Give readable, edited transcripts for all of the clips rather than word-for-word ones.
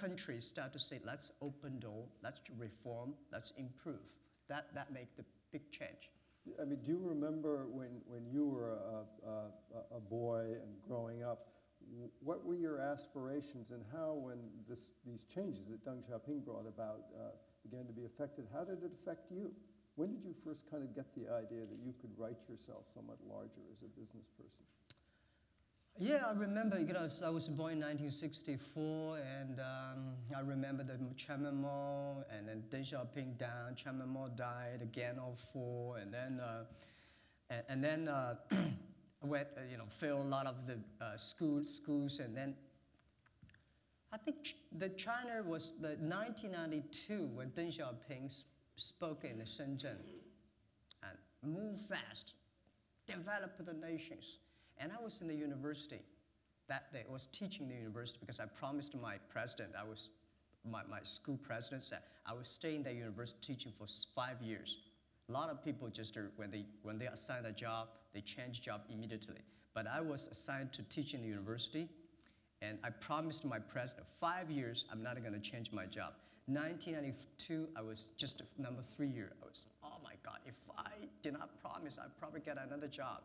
countries start to say, let's open door, let's reform, let's improve. That make the big change. I mean, do you remember when you were a boy and growing up, what were your aspirations, and how, when these changes that Deng Xiaoping brought about began to be affected, how did it affect you? When did you first kind of get the idea that you could write yourself somewhat larger as a business person? Yeah, I remember, I was born in 1964, and I remember the Chairman Mao, and then Deng Xiaoping down, Chairman Mao died, again 04, and then went, filled a lot of the schools, and then I think China was the 1992 when Deng Xiaoping spoke in Shenzhen, and moved fast, developed the nations. And I was in the university that day. I was teaching the university because I promised my president, my school president said, I would stay in the university teaching for 5 years. A lot of people just, when they assign a job, they change job immediately. But I was assigned to teach in the university, and I promised my president, 5 years, I'm not going to change my job. 1992, I was just number 3 year. I was, oh my God, if I did not promise, I'd probably get another job.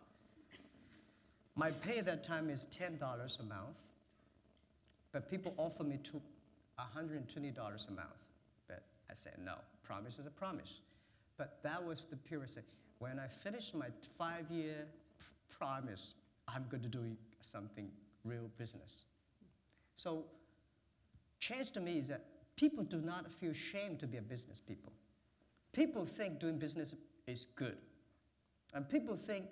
My pay at that time is $10 a month, but people offer me $120 a month. But I said, no, promise is a promise. But that was the period. When I finished my 5-year promise, I'm going to do something real business. So change to me is that people do not feel shame to be a business people. People think doing business is good. And people think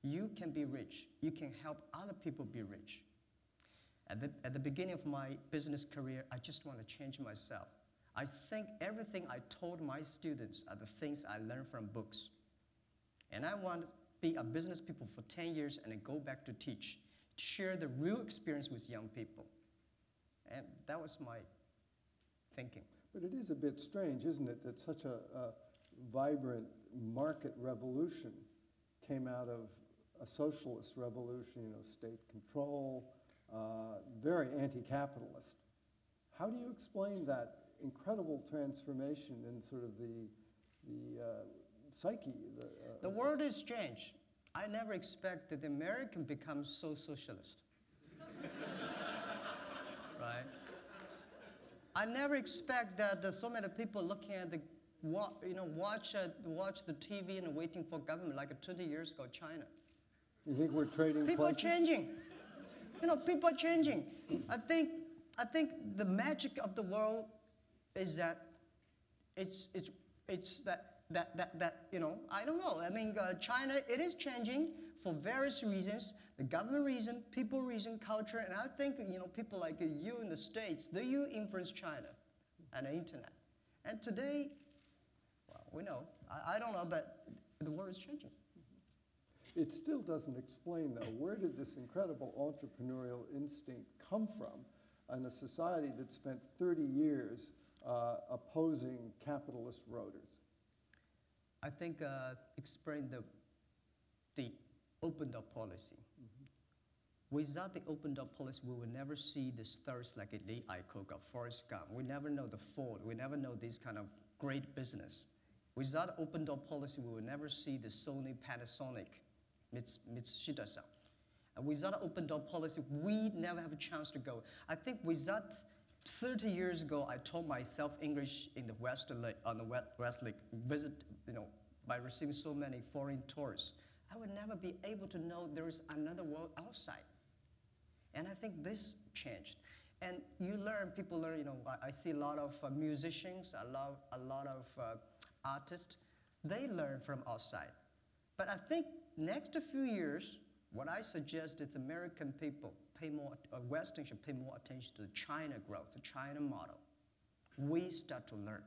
you can be rich. You can help other people be rich. At the beginning of my business career, I just want to change myself. I think everything I told my students are the things I learned from books. And I want to be a business people for 10 years and then go back to teach, share the real experience with young people. And that was my thinking. But it is a bit strange, isn't it, that such a vibrant market revolution came out of a socialist revolution, state control, very anti-capitalist. How do you explain that incredible transformation in sort of the psyche? The world has changed. I never expected the American becomes so socialist. Right? I never expect that so many people looking at the, watch the TV and waiting for government like 20 years ago, China. You think we're trading people places? Are changing. People are changing. I think the magic of the world is that it's that I don't know. I mean, China, it is changing for various reasons: the government reason, people reason, culture, and I think people like you in the States, you influence China and the internet. And today, well, we know. I don't know, but the world is changing. It still doesn't explain, though, where did this incredible entrepreneurial instinct come from in a society that spent 30 years opposing capitalist roaders? I think explain the open door policy. Without the open door policy, we will never see the stars like Lee Iacocca, Forrest Gump. We never know the Ford. We never know this kind of great business. Without open door policy, we will never see the Sony, Panasonic, Mitsubishi. Without open door policy, we never have a chance to go. I think without 30 years ago, I taught myself English in the West Lake, on the West Lake, by receiving so many foreign tourists. I would never be able to know there is another world outside. And I think this changed. And people learn, I see a lot of musicians, a lot of artists, they learn from outside. But I think next few years, what I suggest is American people Western should pay more attention to the China growth, the China model. We start to learn.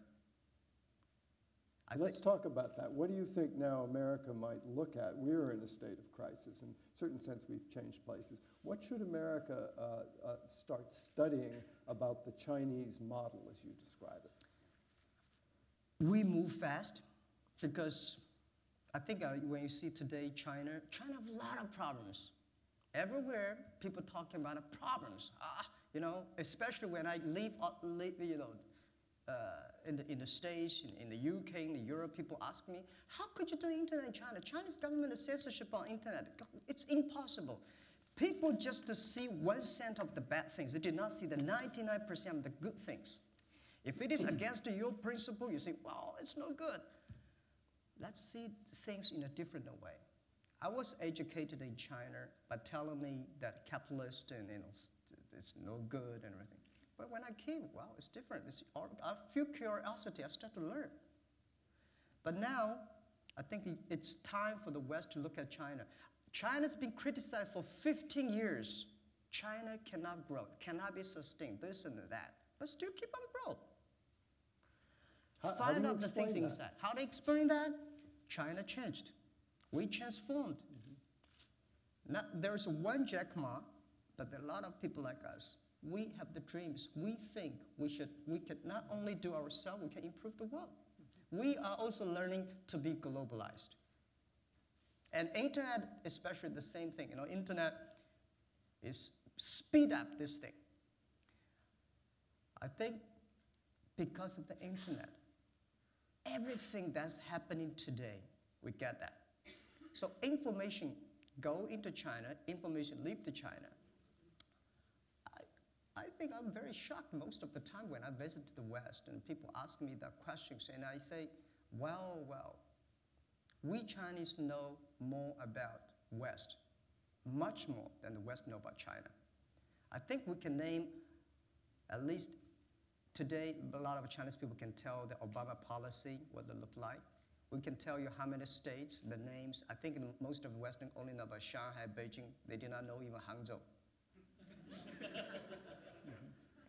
Let's talk about that. What do you think now America might look at? We're in a state of crisis. In a certain sense, we've changed places. What should America start studying about the Chinese model, as you describe it? We move fast because I think when you see today China has a lot of problems. Everywhere, people talking about problems. You know, especially when I live you know, in the States, in the UK, in Europe, people ask me, how could you do internet in China? Chinese government is censorship on internet. It's impossible. People just to see 1% of the bad things. They did not see the 99% of the good things. If it is against your principle, you say, well, it's no good. Let's see things in a different way. I was educated in China by telling me that capitalist and, you know, it's no good and everything. But when I came, well, it's different. I feel curiosity. I start to learn. But now, I think it's time for the West to look at China. China's been criticized for 15 years. China cannot grow, cannot be sustained, this and that, but still keep on growing. Find out the things inside. How do they explain that? China changed. We transformed. Now, there's one Jack Ma, but there are a lot of people like us. We have the dreams. We think we can not only do ourselves, we can improve the world. We are also learning to be globalized. And internet, especially the same thing. You know, internet is speed up this thing. I think because of the internet, everything that's happening today, we get that. So information go into China, information leave to China. I think I'm very shocked most of the time when I visit the West and people ask me the questions and I say, well, we Chinese know more about West, much more than the West know about China. I think we can name, at least today, a lot of Chinese people can tell the Obama policy, what they look like. We can tell you how many states, the names. I think most of the Western only know about Shanghai, Beijing. They do not know even Hangzhou.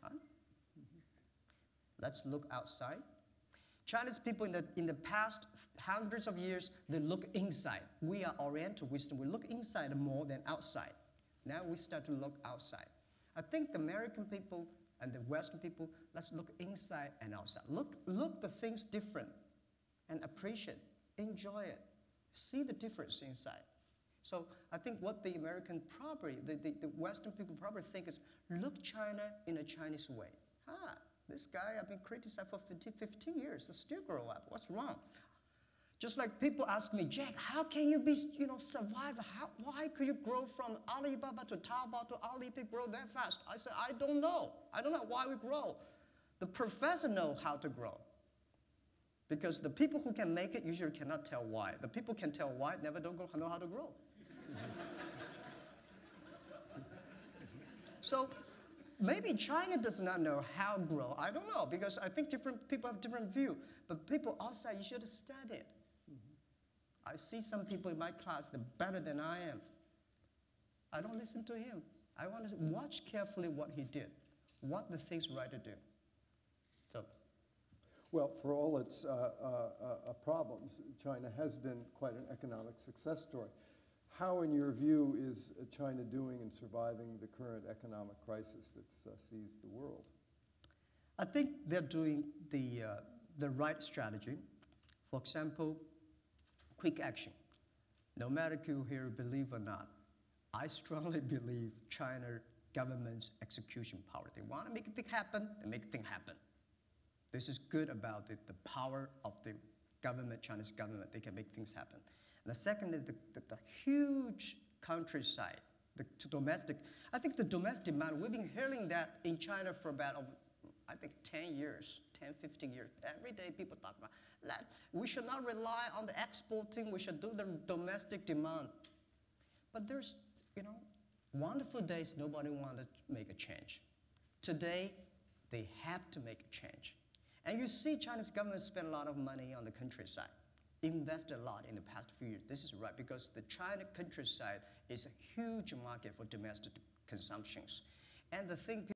Huh? Let's look outside. Chinese people in the past hundreds of years, they look inside. We are Oriental wisdom. We look inside more than outside. Now we start to look outside. I think the American people and the Western people, let's look inside and outside. Look the things different and appreciate, enjoy it, see the difference inside. So I think what the American probably, the Western people probably think is, look China in a Chinese way. This guy, I've been criticized for 15 years, I still grow up, what's wrong? Just like people ask me, Jack, how can you be, survive? Why could you grow from Alibaba to Taobao to Alipay grow that fast? I said, I don't know. I don't know why we grow. The professor knows how to grow. Because the people who can make it usually cannot tell why. The people can tell why, never don't know how to grow. So maybe China does not know how to grow. I don't know, because I think different people have different view. But people outside, you should study it. I see some people in my class, they're better than I am. I don't listen to him. I want to watch carefully what he did, what the things right to do. So, well, for all its problems, China has been quite an economic success story. How, in your view, is China doing in surviving the current economic crisis that's seized the world? I think they're doing the right strategy. For example, quick action. No matter if you here believe or not, I strongly believe China government's execution power. They want to make a thing happen, they make a thing happen. This is good about the power of the government, Chinese government. They can make things happen. And the second is the huge countryside, the domestic. I think the domestic demand, we've been hearing that in China for about, I think, 10 years, 10, 15 years. Every day people talk about that. We should not rely on the exporting. We should do the domestic demand. But there's, wonderful days nobody wanted to make a change. Today, they have to make a change. And you see Chinese government spend a lot of money on the countryside, invested a lot in the past few years. This is right, because the China countryside is a huge market for domestic consumptions. And the thing